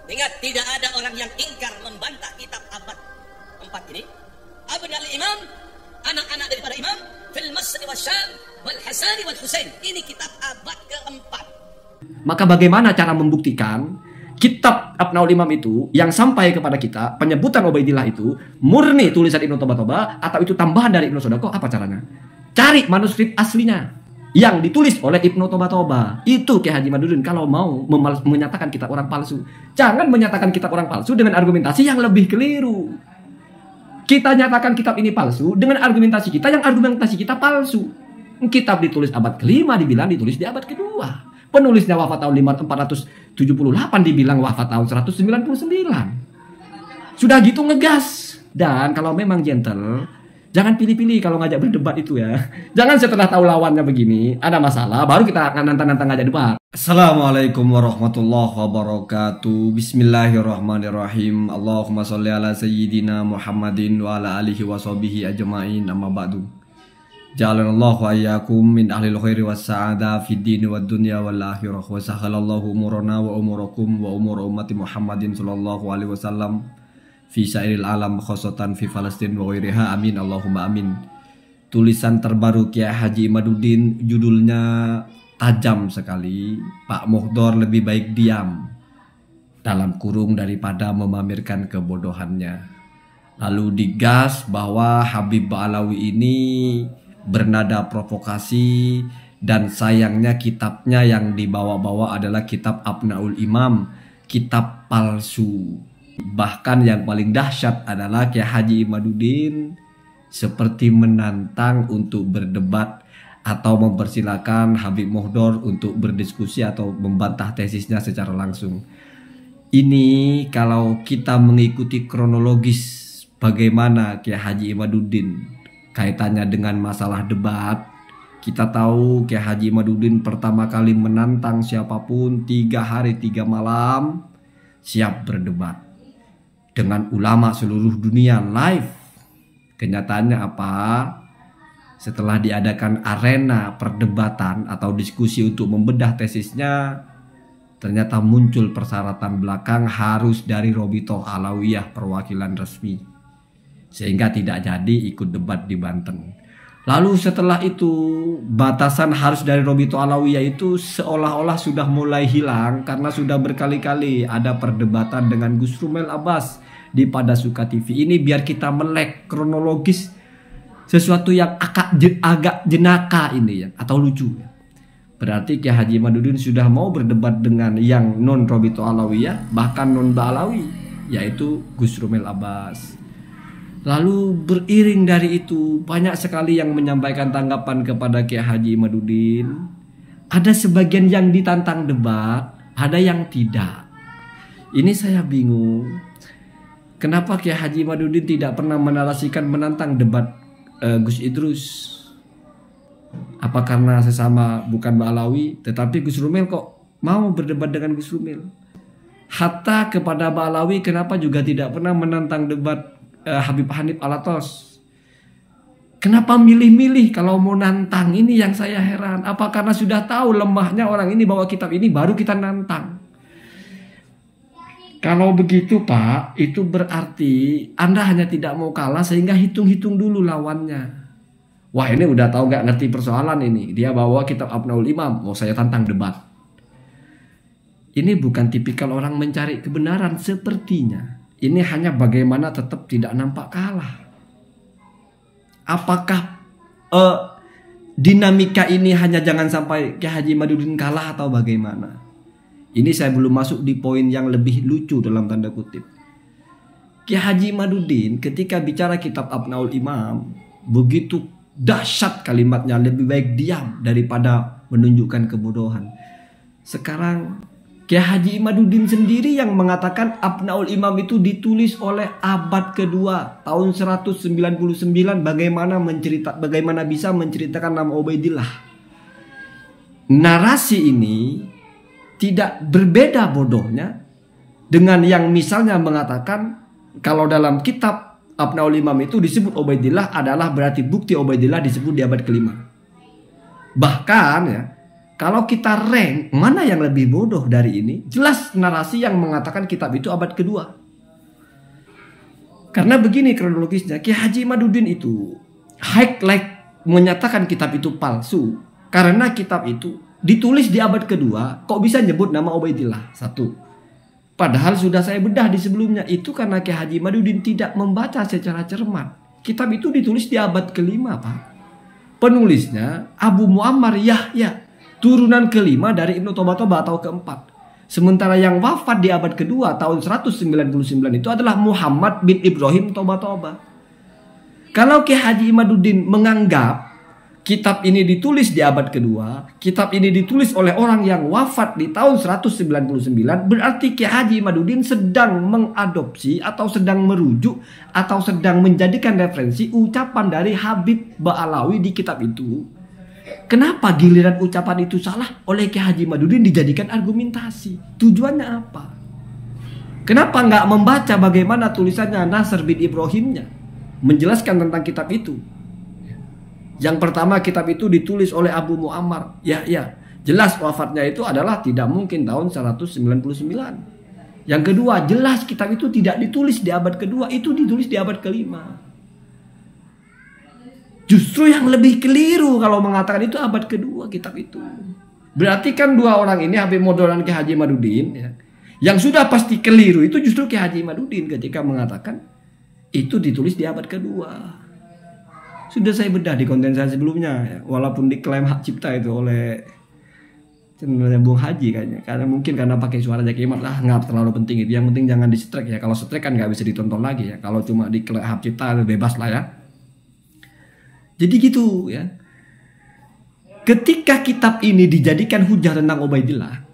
Ingat, tidak ada orang yang ingkar membantah kitab abad 4 ini. Abnal Imam, anak-anak daripada Imam, fil Masri wa Syam, wal Hasani wal Husain. Ini kitab abad keempat. Maka bagaimana cara membuktikan kitab Abnaul Imam itu yang sampai kepada kita, penyebutan Ubaidillah itu murni tulisan Ibnu Toba atau itu tambahan dari Ibnu Sodaqoh? Apa caranya? Cari manuskrip aslinya yang ditulis oleh Ibnu Toba. Itu Kiai Haji Imaduddin kalau mau menyatakan kitab orang palsu. Jangan menyatakan kitab orang palsu dengan argumentasi yang lebih keliru. Kita nyatakan kitab ini palsu dengan argumentasi kita yang argumentasi kita palsu. Kitab ditulis abad ke-5 dibilang ditulis di abad ke-2. Penulisnya wafat tahun 478 dibilang wafat tahun 199. Sudah gitu ngegas. Dan kalau memang gentle, jangan pilih-pilih kalau ngajak berdebat itu ya. Jangan setelah tahu lawannya begini, ada masalah, baru kita nantang-nantang ngajak debat. Assalamualaikum warahmatullahi wabarakatuh. Bismillahirrahmanirrahim. Allahumma sholli ala sayyidina Muhammadin wa ala alihi wa sahbihi ajma'in, amma ba'du. Ja'alallahu ayyakum min ahlil khairi was sa'ada fid dini wad dunya wal akhirah wa sahalallahu umurana wa umurakum wa umur ummati Muhammadin sallallahu alaihi wasallam fi sa'iril alam khosotan fi Falastin wa ghairiha, amin Allahumma amin. Tulisan terbaru Kiai Haji Imaduddin judulnya tajam sekali. Pak Muhdor lebih baik diam dalam kurung daripada memamerkan kebodohannya. Lalu digas bahwa Habib Ba'alawi ini bernada provokasi, dan sayangnya kitabnya yang dibawa-bawa adalah kitab Abnaul Imam, kitab palsu. Bahkan yang paling dahsyat adalah Kiai Haji Imaduddin seperti menantang untuk berdebat atau mempersilahkan Habib Muhdor untuk berdiskusi atau membantah tesisnya secara langsung. Ini kalau kita mengikuti kronologis bagaimana Kiai Haji Imaduddin kaitannya dengan masalah debat, kita tahu Kiai Haji Imaduddin pertama kali menantang siapapun 3 hari 3 malam siap berdebat dengan ulama seluruh dunia live. Kenyataannya apa? Setelah diadakan arena perdebatan atau diskusi untuk membedah tesisnya, ternyata muncul persyaratan belakang harus dari Robitoh Alawiyah perwakilan resmi, sehingga tidak jadi ikut debat di Banten. Lalu setelah itu batasan harus dari Robitoh Alawiyah itu seolah-olah sudah mulai hilang karena sudah berkali-kali ada perdebatan dengan Gus Rumel Abbas di Padasuka TV. Ini biar kita melek kronologis sesuatu yang agak jenaka ini ya, atau lucu ya. Berarti Kiai Haji Imaduddin sudah mau berdebat dengan yang non Robitoh Alawiyah, bahkan non Ba'alawi, yaitu Gus Rumel Abbas. Lalu beriring dari itu banyak sekali yang menyampaikan tanggapan kepada Kiai Haji Imaduddin. Ada sebagian yang ditantang debat, ada yang tidak. Ini saya bingung. Kenapa Kiai Haji Imaduddin tidak pernah menarasikan menantang debat Gus Idrus? Apa karena sesama bukan Ba'alawi, tetapi Gus Rumel kok mau berdebat dengan Gus Rumel? Hatta kepada Ba'alawi kenapa juga tidak pernah menantang debat Habib Hanif Alatos? Kenapa milih-milih kalau mau nantang? Ini yang saya heran. Apa karena sudah tahu lemahnya orang ini bawa kitab ini baru kita nantang? Kalau begitu Pak, itu berarti Anda hanya tidak mau kalah sehingga hitung-hitung dulu lawannya. Wah, ini udah tahu gak ngerti persoalan ini. Dia bawa kitab Abnaul Imam, mau saya tantang debat. Ini bukan tipikal orang mencari kebenaran sepertinya. Ini hanya bagaimana tetap tidak nampak kalah. Apakah dinamika ini hanya jangan sampai Kiai Haji Imaduddin kalah atau bagaimana? Ini saya belum masuk di poin yang lebih lucu dalam tanda kutip. Kiai Haji Imaduddin ketika bicara kitab Abnaul Imam begitu dahsyat kalimatnya, lebih baik diam daripada menunjukkan kebodohan. Sekarang Kiai Haji Imaduddin sendiri yang mengatakan Abnaul Imam itu ditulis oleh abad kedua tahun 199. Bagaimana bisa menceritakan nama Ubaidillah? Narasi ini tidak berbeda bodohnya dengan yang misalnya mengatakan kalau dalam kitab Abnaul Imam itu disebut Ubaidillah adalah berarti bukti Ubaidillah disebut di abad kelima. Bahkan ya, kalau kita rank mana yang lebih bodoh dari ini, jelas narasi yang mengatakan kitab itu abad kedua. Karena begini kronologisnya, Ki Haji Imaduddin itu highlight menyatakan kitab itu palsu karena kitab itu ditulis di abad kedua, kok bisa nyebut nama Ubaidillah? Satu. Padahal sudah saya bedah di sebelumnya, itu karena Ki Haji Imaduddin tidak membaca secara cermat. Kitab itu ditulis di abad kelima, Pak. Penulisnya Abu Muammar Yahya, turunan kelima dari Ibnu Toba-Toba atau keempat. Sementara yang wafat di abad kedua tahun 199 itu adalah Muhammad bin Ibrahim Toba-Toba. Kalau Ki Haji Imaduddin menganggap kitab ini ditulis di abad kedua, kitab ini ditulis oleh orang yang wafat di tahun 199, berarti Ki Haji Imaduddin sedang mengadopsi atau sedang merujuk atau sedang menjadikan referensi ucapan dari Habib Ba'alawi di kitab itu. Kenapa giliran ucapan itu salah oleh Ki Haji Imaduddin dijadikan argumentasi? Tujuannya apa? Kenapa nggak membaca bagaimana tulisannya Nasr bin Ibrahimnya menjelaskan tentang kitab itu? Yang pertama, kitab itu ditulis oleh Abu Muammar Yahya. Jelas wafatnya itu adalah tidak mungkin tahun 199. Yang kedua, jelas kitab itu tidak ditulis di abad kedua, itu ditulis di abad kelima. Justru yang lebih keliru kalau mengatakan itu abad kedua kitab itu. Berarti kan dua orang ini, Habib Modol dan Ki Haji Imaduddin, ya, yang sudah pasti keliru itu justru Ki Haji Imaduddin ketika mengatakan itu ditulis di abad kedua. Sudah saya bedah di konten saya sebelumnya, ya. Walaupun diklaim hak cipta itu oleh channelnya Bung Haji kayaknya, karena mungkin karena pakai suara Zaki Imam lah, nggak terlalu penting itu. Yang penting jangan di strike ya. Kalau strike kan nggak bisa ditonton lagi ya. Kalau cuma diklaim hak cipta bebas lah ya. Jadi gitu ya. Ketika kitab ini dijadikan hujah tentang Ubaidillah,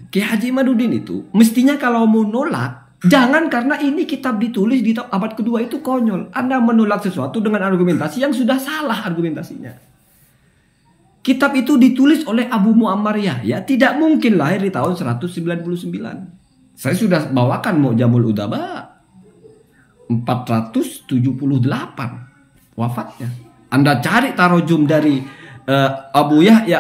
Ki Haji Imaduddin itu mestinya kalau mau nolak, jangan karena ini kitab ditulis di abad kedua itu konyol. Anda menolak sesuatu dengan argumentasi yang sudah salah argumentasinya. Kitab itu ditulis oleh Abu Muammar Yahya, tidak mungkin lahir di tahun 199. Saya sudah bawakan Mu'jamul Udaba 478 wafatnya. Anda cari tarojum dari Abu Yahya,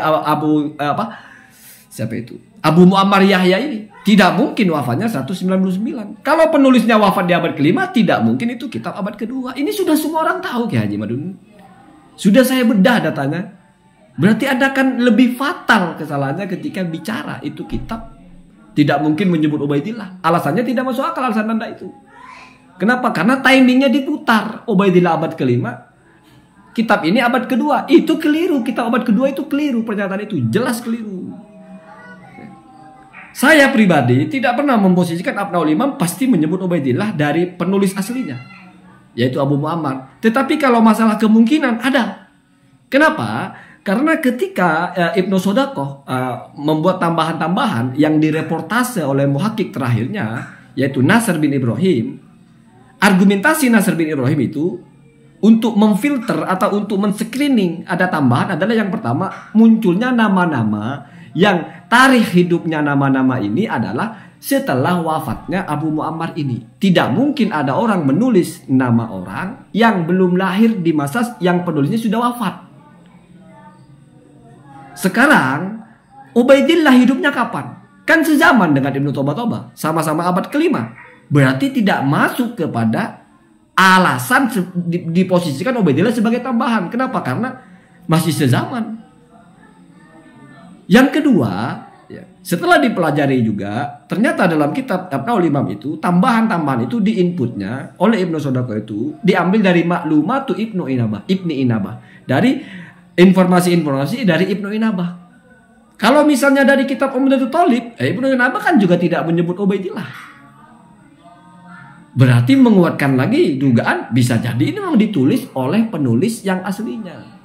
siapa itu? Abu Muammar Yahya ini tidak mungkin wafatnya 199. Kalau penulisnya wafat di abad kelima, tidak mungkin itu kitab abad kedua. Ini sudah semua orang tahu Ki Haji Imaduddin. Sudah saya bedah datanya. Berarti Anda kan lebih fatal kesalahannya ketika bicara itu kitab tidak mungkin menyebut Ubaidillah. Alasannya tidak masuk akal alasan Anda itu. Kenapa? Karena timingnya diputar. Ubaidillah abad kelima, kitab ini abad kedua. Itu keliru. Kitab abad kedua itu keliru. Pernyataan itu jelas keliru. Saya pribadi tidak pernah memposisikan Abnaul Imam pasti menyebut Ubaidillah dari penulis aslinya, yaitu Abu Muammar. Tetapi kalau masalah kemungkinan ada. Kenapa? Karena ketika Ibnu Sodakoh membuat tambahan-tambahan yang direportase oleh muhakik terakhirnya, yaitu Nasr bin Ibrahim, argumentasi Nasr bin Ibrahim itu untuk memfilter atau untuk men-screening ada tambahan adalah yang pertama, munculnya nama-nama yang tarikh hidupnya nama-nama ini adalah setelah wafatnya Abu Muammar ini. Tidak mungkin ada orang menulis nama orang yang belum lahir di masa yang penulisnya sudah wafat. Sekarang Ubaidillah hidupnya kapan? Kan sezaman dengan Ibnu Toba-Toba, sama-sama abad kelima. Berarti tidak masuk kepada alasan diposisikan Ubaidillah sebagai tambahan. Kenapa? Karena masih sezaman. Yang kedua, ya, setelah dipelajari juga, ternyata dalam kitab Abnaul Imam itu tambahan-tambahan itu diinputnya oleh Ibnu Sodakoh itu diambil dari Maklumatu Ibni Inabah, dari informasi-informasi dari Ibnu Inabah. Kalau misalnya dari kitab Umdatul Thalib, Ibnu Inabah kan juga tidak menyebut Ubaidillah. Berarti menguatkan lagi dugaan bisa jadi ini memang ditulis oleh penulis yang aslinya.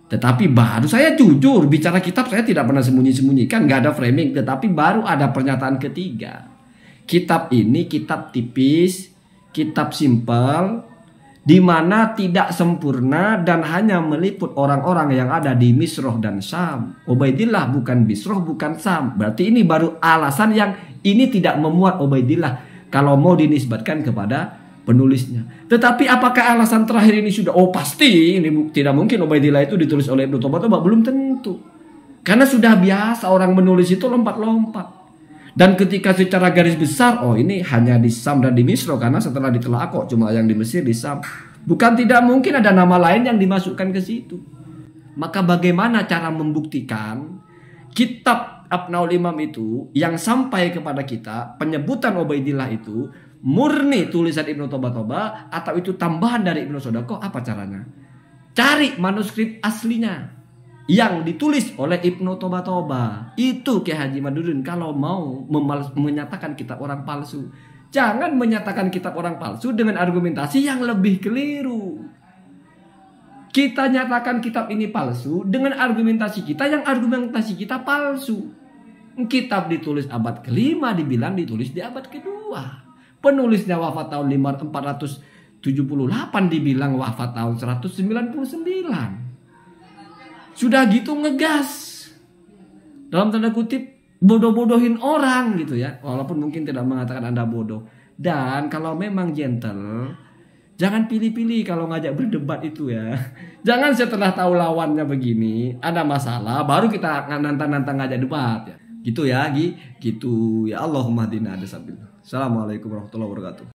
Tetapi baru saya jujur bicara kitab saya tidak pernah sembunyi-sembunyikan, nggak ada framing. Tetapi baru ada pernyataan ketiga. Kitab ini kitab tipis, kitab simpel, di mana tidak sempurna dan hanya meliput orang-orang yang ada di Misroh dan Syam. Ubaidillah bukan Misroh, bukan Syam. Berarti ini baru alasan yang ini tidak memuat Ubaidillah kalau mau dinisbatkan kepada penulisnya. Tetapi apakah alasan terakhir ini sudah pasti ini tidak mungkin Ubaidillah itu ditulis oleh Ibnu Toba-Toba? Belum tentu. Karena sudah biasa orang menulis itu lompat-lompat. Dan ketika secara garis besar, oh ini hanya di Syam dan di Misra, karena setelah ditelaah kok cuma yang di Mesir, di Syam. Bukan tidak mungkin ada nama lain yang dimasukkan ke situ. Maka bagaimana cara membuktikan kitab Abnaul Imam itu yang sampai kepada kita, penyebutan Ubaidillah itu murni tulisan Ibnu Toba atau itu tambahan dari Ibnu Sodaqoh? Apa caranya? Cari manuskrip aslinya yang ditulis oleh Ibnu Toba. Itu Kiai Haji Madudin kalau mau menyatakan kitab orang palsu. Jangan menyatakan kitab orang palsu dengan argumentasi yang lebih keliru. Kita nyatakan kitab ini palsu dengan argumentasi kita yang argumentasi kita palsu. Kitab ditulis abad ke-5 dibilang ditulis di abad ke-2. Penulisnya wafat tahun 478 dibilang wafat tahun 199. Sudah gitu ngegas, dalam tanda kutip bodoh-bodohin orang gitu ya. Walaupun mungkin tidak mengatakan Anda bodoh. Dan kalau memang gentle, jangan pilih-pilih kalau ngajak berdebat itu ya. Jangan setelah tahu lawannya begini, ada masalah, baru kita nantang-nantang ngajak debat ya. Gitu ya, gitu ya. Allahumma hadina ada sabil. Assalamualaikum warahmatullahi wabarakatuh.